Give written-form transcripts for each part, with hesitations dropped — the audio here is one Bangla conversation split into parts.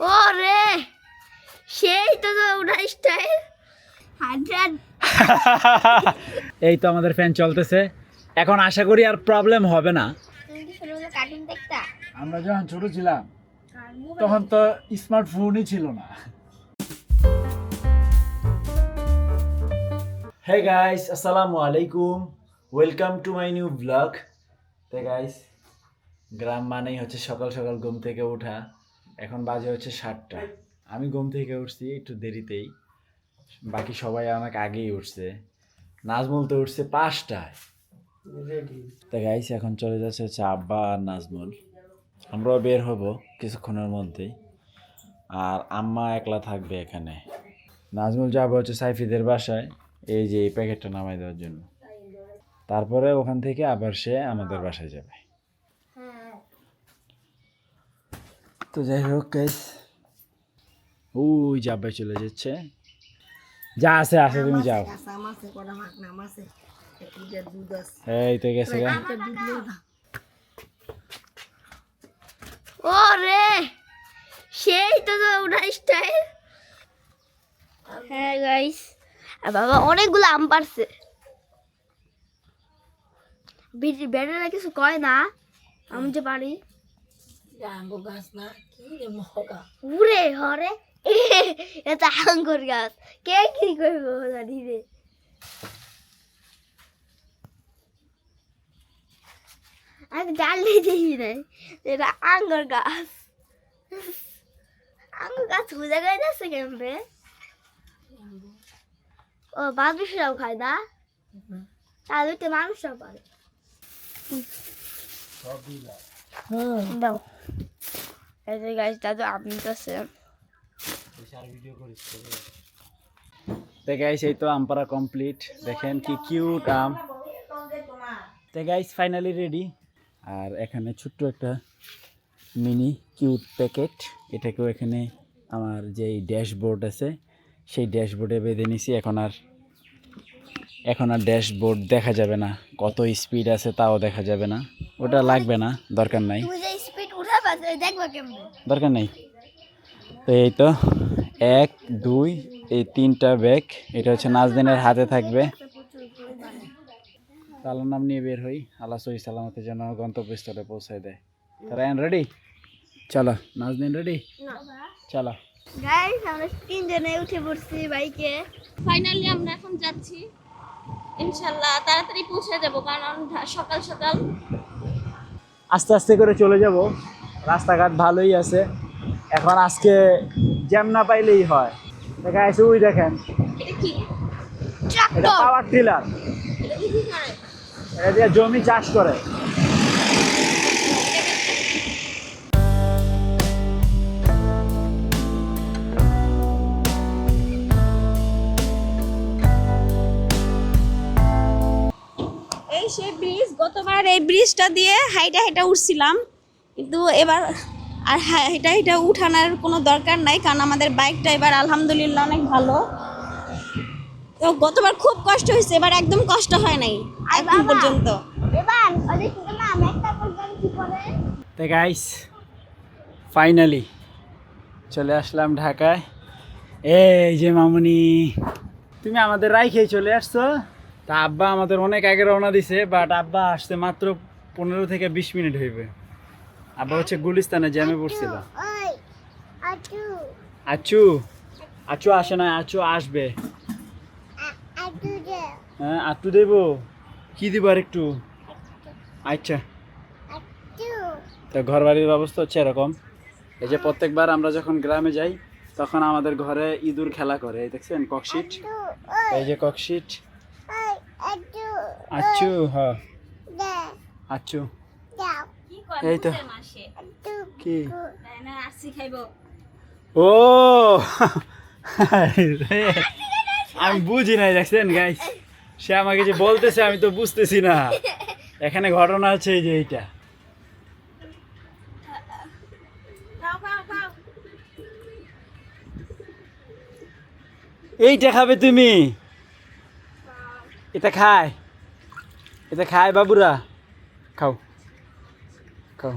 ওরে সেই তো ওটা স্টাইল 100 এই তো আমাদের ফ্যান চলতেছে। এখন আশা করি আর প্রবলেম হবে না। তুমি কি ছোটবেলায় কার্টুন দেখতা? আমরা যখন ছোট ছিলাম তখন তো স্মার্টফোনই ছিল না। হে গাইস, আসসালামু আলাইকুম, welcome to my new blog. তো গাইস, গ্রাম মানেই হচ্ছে সকাল সকাল ঘুম থেকে ওঠা। এখন বাজে হচ্ছে 7টা। আমি ঘুম থেকে উঠছি একটু দেরিতেই, বাকি সবাই অনেক আগেই উঠছে। নাজমুল তো উঠছে 5টায়। তো গাইস, এখন চলে যাচ্ছে হচ্ছে আব্বা আর নাজমুল। আমরাও বের হব কিছুক্ষণের মধ্যেই। আর আম্মা একলা থাকবে এখানে। নাজমুল যাবে হচ্ছে সাইফিদের বাসায়, এই যে এই প্যাকেটটা নামাই দেওয়ার জন্য। তারপরে ওখান থেকে আবার সে আমাদের বাসায় যাবে। তো যাই হোক গাইস, ওই যে আব্বাই চলে যাচ্ছে। যা আছে আছে, তুমি যাও। এই তো গেছে গা। ওরে সেই তো ওটা স্টাইল। হ্যাঁ গাইস, বাবা অনেকগুলো আম পারছে। বেটারা কিছু কয় না, আমি যে পারি। উরে হরে এটা আঙ্গুর গাছ, কে কি করবো জানি রে। আমি জানলে দেখি নাই এটা আঙ্গুর গাছ। আঙ্গুর গাছ খুঁজে গাছ আছে কেমনে? ও মানুষরাও খায় না, তাহলে তো মানুষরাও পারে। দাও এই যে গাছ দাদু আপনি তো তো গাইস, এই তো আম পাড়া কমপ্লিট। দেখেন কি কিউট আম। তো গাইস, ফাইনালি রেডি। আর এখানে ছোট্ট একটা মিনি কিউট প্যাকেট, এটাকেও এখানে আমার যেই ড্যাশবোর্ড আছে সেই ড্যাশবোর্ডে বেঁধে নিছি। এখন আর ড্যাশবোর্ড দেখা যাবে না, কত স্পিড আছে তাও দেখা যাবে না। ওটা লাগবে না, দরকার নাই, দরকার নেই। তো এই তো 1 2 এই 3টা ব্যাগ, এটা হচ্ছে নাজদিনের হাতে থাকবে। আল্লাহর নাম নিয়ে বের হই, আল্লাহ সহি সালামতে যেন গন্তব্যস্থলে পৌঁছায় দেয়। তারা রেডি? চলো নাজদিন, রেডি? চলো গাইস, আমরা 3 জনে উঠে পড়ছি বাইকে। ফাইনালি আমরা এখন যাচ্ছি, ইনশাআল্লাহ তাড়াতাড়ি পৌঁছে যাব, কারণ সকাল সকাল আস্তে আস্তে করে চলে যাব। রাস্তাঘাট ভালোই আছে। এখন আজকে জ্যাম না পাইলেই হয়। দেখা আছে, ওই দেখেন, এটা কি এটা ট্রাক্টর, পাওয়ার টিলার। এটা কি করে? এটা দিয়ে জমি চাষ করে। এই সেই ব্রিজ, গতবার এই ব্রিজটা দিয়ে হাইটা হাইটা উঠছিলাম, কিন্তু এবার আর হাইটা হাইটা উঠানোর কোনো দরকার নাই, কারণ আমাদের বাইকটা এবার আলহামদুলিল্লাহ অনেক ভালো। তো গতবার খুব কষ্ট হয়েছে, এবার একদম কষ্ট হয় নাই এখন পর্যন্ত। এবার অনেক না একটা করবেন কি করে। তো গাইস, ফাইনালি চলে আসলাম ঢাকায়। এই যে মামুনি, তুমি আমাদের রাইখে চলে আসছো। তা আব্বা আমাদের অনেক আগে রওনা দিছে, বাট আব্বা আসতে মাত্র 15 থেকে 20 মিনিট হইবে। আব্বা হচ্ছে গুলিস্তানে জ্যামে পড়ছিল। ওই আচু আচু আচু আসে না, আচু আসবে। আচু দে হ্যাঁ, আটু দেব। কি দিব আর একটু? আচ্ছা, আচু তো ঘর বাড়ির ব্যবস্থা হচ্ছে এরকম। এই যে প্রত্যেকবার আমরা যখন গ্রামে যাই তখন আমাদের ঘরে ইঁদুর খেলা করে, এই দেখছেন ককশিট, এই যে ককশিট। ওই আচু আচ্ছু, হ্যাঁ দে আচ্ছু। দাও এই তো আচু কি না আসি খাইবো। ও আমি বুঝি নাই, দেখছেন গাইস, সে আমাকে যে বলতেছে আমি তো বুঝতেছি না। এখানে ঘটনা আছে এই যে এইটা। এইটা খাবে তুমি? এটা খায় বাবুরা, খাও খাও।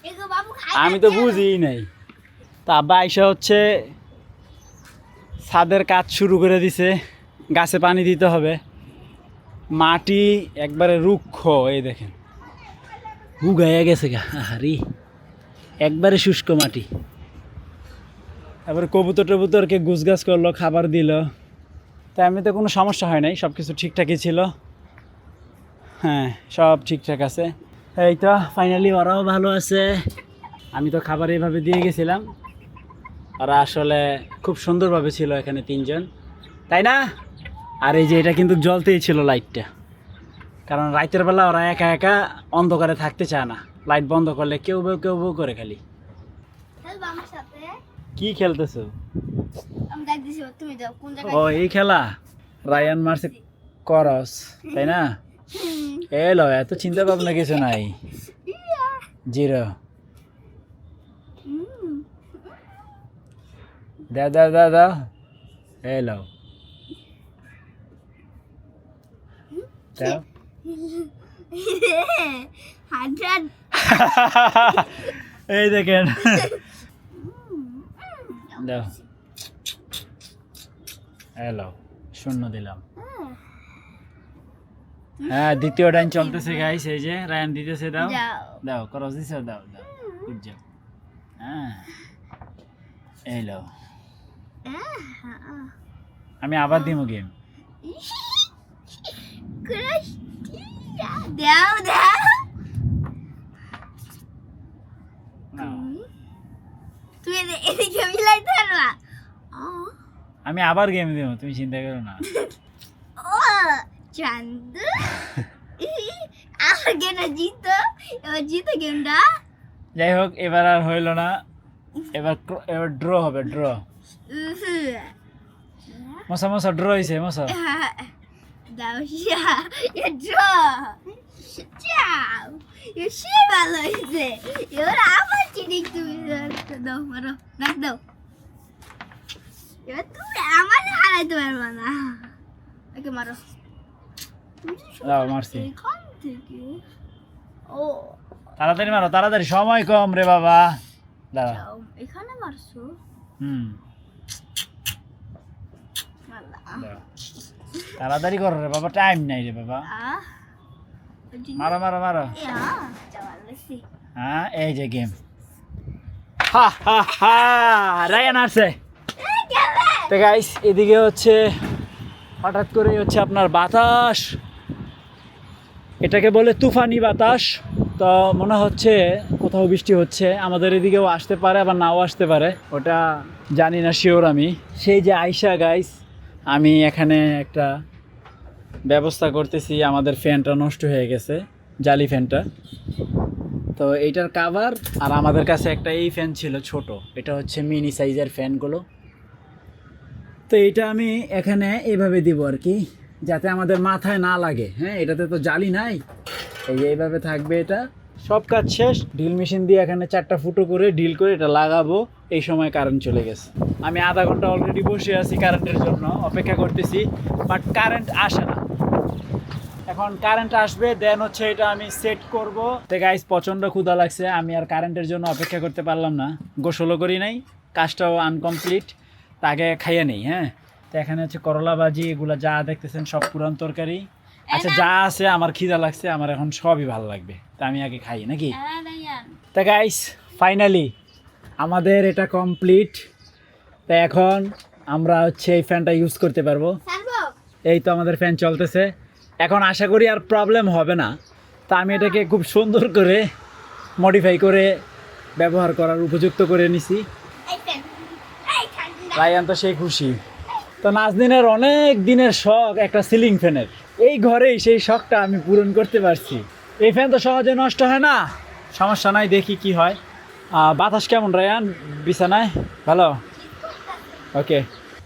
এগো বাবু খাই। আমি তো বুঝি নাই। তা আব্বা আইসা হচ্ছে ছাদের কাজ শুরু করে দিছে, গাছে পানি দিতে হবে। মাটি একবারে রুক্ষ, এই দেখেন হুগাইয়া গেছে গা, আহারি একবারে শুষ্ক মাটি। তারপরে কবুতর টবুতরকে গুছগাছ করলো, খাবার দিল। তাই এমনিতে কোনো সমস্যা হয় নাই, সব কিছু ঠিকঠাকই ছিল। হ্যাঁ, সব ঠিকঠাক আছে। এই তো ফাইনালি ওরাও ভালো আছে। আমি তো খাবার এইভাবে দিয়ে গেছিলাম, ওরা আসলে খুব সুন্দরভাবে ছিল এখানে তিনজন, তাই না? আর এই যে এটা কিন্তু জ্বলতেই ছিল লাইটটা, কারণ রাতের বেলা ওরা একা একা অন্ধকারে থাকতে চায় না। লাইট বন্ধ করলে কেউ বউ করে খালি। আমার সাথে কি খেলতেছো? আমি ডাক দিছি, তুমি যাও কোন জায়গায়। ও এই খেলা, রায়ান মারছে করস, তাই না? এলো, এত চিন্তা ভাবনা কিছু নাই, জিরো। দাও দাও দাও দাও, এলো দাও। হান্ড্রেড এই দেখেন, দাও, এলো, শূন্য দিলাম। হ্যাঁ, দ্বিতীয় ডাইন চলতেছে গাইস, এই যে রায়ান দিতেছে, দাও দাও, করস দিছে, দাও দাও, গুড জব। হ্যাঁ, এলো, আমি আবার দিমু গেম। দাও দাও। তুমি এদিকে মিলাইতে পারবা? আমি আবার গেম দিব, তুমি চিন্তা করো না। ও চান্দু, আমার গেমটা জিতো, এবার জিতো গেমটা। যাই হোক, এবার আর হইল না, এবার ড্র হবে, ড্র। মশা মশা ড্র হয়েছে, মশা। দাও ড্র, যাও, সে ভালো হয়েছে। এবার আবার চিনি, তুমি দাও, মারো, ব্যাগ দাও। এবার তুমি আমার হারাইতে পারবা না, ওকে মারো। দাও, মারছি। এখান থেকে ও তাড়াতাড়ি মারো, তাড়াতাড়ি, সময় কম রে বাবা। দাও, যাও, এখানে মারছো। দাও। তাড়াতাড়ি করো রে বাবা, টাইম নাই রে বাবা। মারো মারো মারো। হ্যাঁ, এই যে গেম। হা হা হা, রায়ান আসছে। তো গাইস, এদিকে হচ্ছে হঠাৎ করে হচ্ছে আপনার বাতাস, এটাকে বলে তুফানি বাতাস। তো মনে হচ্ছে কোথাও বৃষ্টি হচ্ছে, আমাদের এদিকেও আসতে পারে, আবার নাও আসতে পারে, ওটা জানি না শিওর আমি। সেই যে আইসা গাইস, আমি এখানে একটা ব্যবস্থা করতেছি, আমাদের ফ্যানটা নষ্ট হয়ে গেছে, জালি ফ্যানটা। তো এইটার কাভার, আর আমাদের কাছে একটা এই ফ্যান ছিল ছোট, এটা হচ্ছে মিনি সাইজের ফ্যানগুলো। তো এটা আমি এখানে এইভাবে দিব আর কি, যাতে আমাদের মাথায় না লাগে। হ্যাঁ, এটাতে তো জালি নাই, এই যে এইভাবে থাকবে। এটা সব কাজ শেষ, ড্রিল মেশিন দিয়ে এখানে 4টা ফুটো করে ড্রিল করে এটা লাগাবো। এই সময় কারেন্ট চলে গেছে, আমি আধা ঘন্টা অলরেডি বসে আছি কারেন্টের জন্য, অপেক্ষা করতেছি, বাট কারেন্ট আসে না। এখন কারেন্ট আসবে, দেন হচ্ছে এটা আমি সেট করব। তো গাইস, প্রচণ্ড ক্ষুধা লাগছে, আমি আর কারেন্টের জন্য অপেক্ষা করতে পারলাম না, গোসলও করি নাই, কাজটাও আনকমপ্লিট, তাকে খাইয়ে নেই। হ্যাঁ, তো এখানে হচ্ছে করলা ভাজি, এগুলো যা দেখতেছেন সব পুরান তরকারি। আচ্ছা, যা আছে, আমার খিদা লাগছে, আমার এখন সবই ভালো লাগবে, তা আমি আগে খাই নাকি। তা গাইস, ফাইনালি আমাদের এটা কমপ্লিট। তো এখন আমরা হচ্ছে এই ফ্যানটা ইউজ করতে পারবো। এই তো আমাদের ফ্যান চলতেছে, এখন আশা করি আর প্রবলেম হবে না। তা আমি এটাকে খুব সুন্দর করে মডিফাই করে ব্যবহার করার উপযুক্ত করে নিছি। রায়ান তো সেই খুশি। তো নাজদিনের অনেক দিনের শখ একটা সিলিং ফ্যানের, এই ঘরেই সেই শখটা আমি পূরণ করতে পারছি। এই ফ্যান তো সহজে নষ্ট হয় না, সমস্যা নাই, দেখি কি হয়। বাতাস কেমন রায়ান বিছানায়? ভালো, ওকে।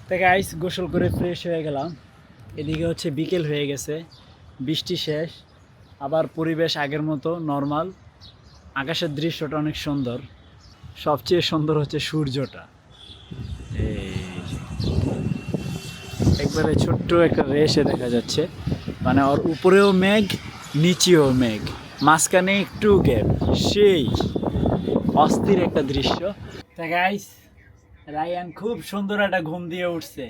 তো গাইস, গোসল করে ফ্রেশ হয়ে গেলাম, এদিকে হচ্ছে বিকেল হয়ে গেছে, বৃষ্টি শেষ, আবার পরিবেশ আগের মতো নর্মাল। আকাশের দৃশ্যটা অনেক সুন্দর, সবচেয়ে সুন্দর হচ্ছে সূর্যটা। একবারে ছোট্ট একটা রেশে দেখা যাচ্ছে, মানে ওর উপরেও মেঘ, নিচেও মেঘ, মাঝখানে একটু গ্যাপ, সেই অস্থির একটা দৃশ্য। তা গাইস, রায়ান খুব সুন্দর একটা ঘুম দিয়ে উঠছে,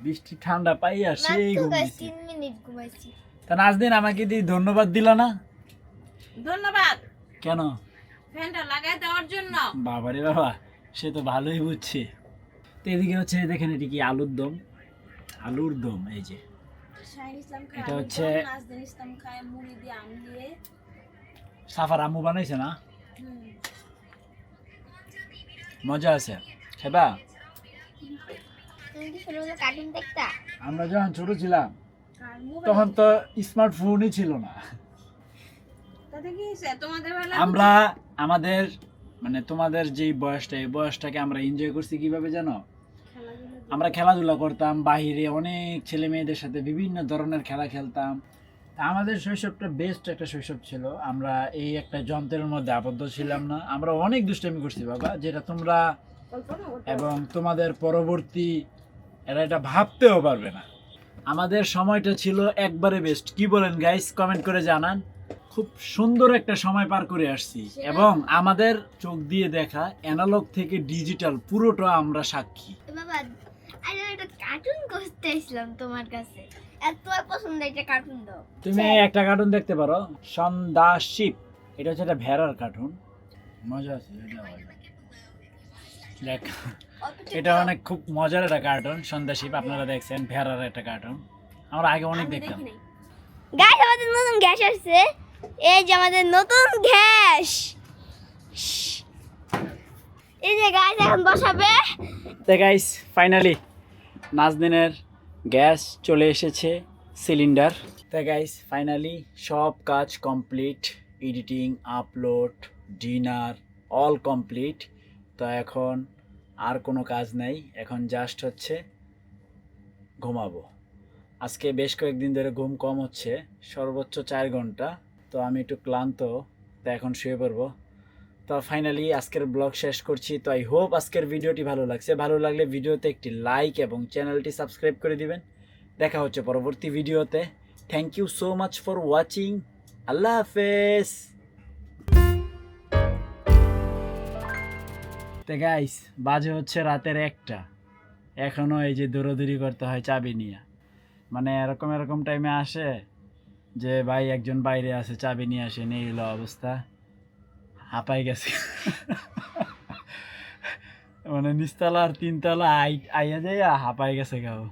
বৃষ্টি ঠান্ডা পাইয়া সেই ঘুম দিছে। 3 মিনিট ঘুমাইছি। তা নাজদিন আমাকে দিয়ে ধন্যবাদ দিল না ধন্যবাদ কেন? ফ্যানটা লাগাই দেওয়ার জন্য। বাবারে বাবা, সে তো ভালোই বুঝছে। তো এদিকে হচ্ছে দেখেন এটি কি আলুর দম, আলুর দম। এই যে শাহিন ইসলাম খায় এটা আলুর হচ্ছে দম, নাজদিন ইসলাম খায় মুড়ি দিয়ে আম দিয়ে। সাফার আম্মু বানাইছে না, হুম। মজা আছে খেবা। তুমি কি ছোটবেলা কার্টুন দেখতা? আমরা যখন ছোট ছিলাম আর মোবাইল তখন তো স্মার্টফোনই ছিল না। তাতে কি হয়েছে তোমাদের বেলা? আমরা আমাদের মানে তোমাদের যে বয়সটা, এই বয়সটাকে আমরা এনজয় করছি কিভাবে জানো? আমরা খেলাধুলা করতাম বাইরে, অনেক ছেলে মেয়েদের সাথে বিভিন্ন ধরনের খেলা খেলতাম। তা আমাদের শৈশবটা বেস্ট একটা শৈশব ছিল। আমরা এই একটা যন্ত্রের মধ্যে আবদ্ধ ছিলাম না, আমরা অনেক দুষ্টামি করছি বাবা, যেটা তোমরা এবং তোমাদের পরবর্তী এরা এটা ভাবতেও পারবে না। আমাদের সময়টা ছিল একবারে বেস্ট। কি বলেন গাইস, কমেন্ট করে জানান। খুব সুন্দর একটা সময় পার করে আসছি এবং আমাদের চোখ দিয়ে দেখা অ্যানালগ থেকে ডিজিটাল পুরোটা আমরা সাক্ষী। বাবা, আরে একটা কার্টুন করতে আসলাম তোমার কাছে। আর তোমার পছন্দ একটা কার্টুন দাও। তুমি একটা কার্টুন দেখতে পারো, সন্ধ্যা শিপ। এটা হচ্ছে একটা ভেড়ার কার্টুন, মজা আছে এটা। দেখ, এটা অনেক খুব মজার একটা কার্টুন সন্ধ্যা শিপ। আপনারা দেখছেন ভেড়ার একটা কার্টুন, আমরা আগে অনেক দেখতাম। গ্যাস, আমাদের নতুন গ্যাস আসছে। এই যে আমাদের নতুন গ্যাস। এই যে গ্যাস এখন বসাবে। তো গাইস ফাইনালি নাজদিনের গ্যাস চলে এসেছে, সিলিন্ডার। তো গাইস ফাইনালি সব কাজ complete, editing, upload, dinner all complete. তো এখন আর কোনো কাজ নাই, এখন জাস্ট হচ্ছে ঘুমাবো। আজকে বেশ কয়েকদিন ধরে ঘুম কম হচ্ছে, সর্বোচ্চ 4 ঘন্টা। তো আমি একটু ক্লান্ত, তো এখন শুয়ে পড়বো। তো ফাইনালি আজকের ব্লগ শেষ করছি। তো আই হোপ আজকের ভিডিওটি ভালো লাগছে। ভালো লাগলে ভিডিওতে একটি লাইক এবং চ্যানেলটি সাবস্ক্রাইব করে দিবেন। দেখা হচ্ছে পরবর্তী ভিডিওতে। Thank you so much for watching. আল্লাহ হাফেজ। তো গাইস বাজে হচ্ছে রাতের 1টা, এখনো এই যে দৌড়াদৌড়ি করতে হয় চাবি নিয়ে। মানে এরকম এরকম টাইমে আসে যে ভাই একজন বাইরে আছে, চাবি নিয়ে আসে, নিয়ে এলো অবস্থা, হাঁপাই গেছে। মানে নিচতলা আর 3তলা আইয়া যায় হাঁপাই গেছে গাও।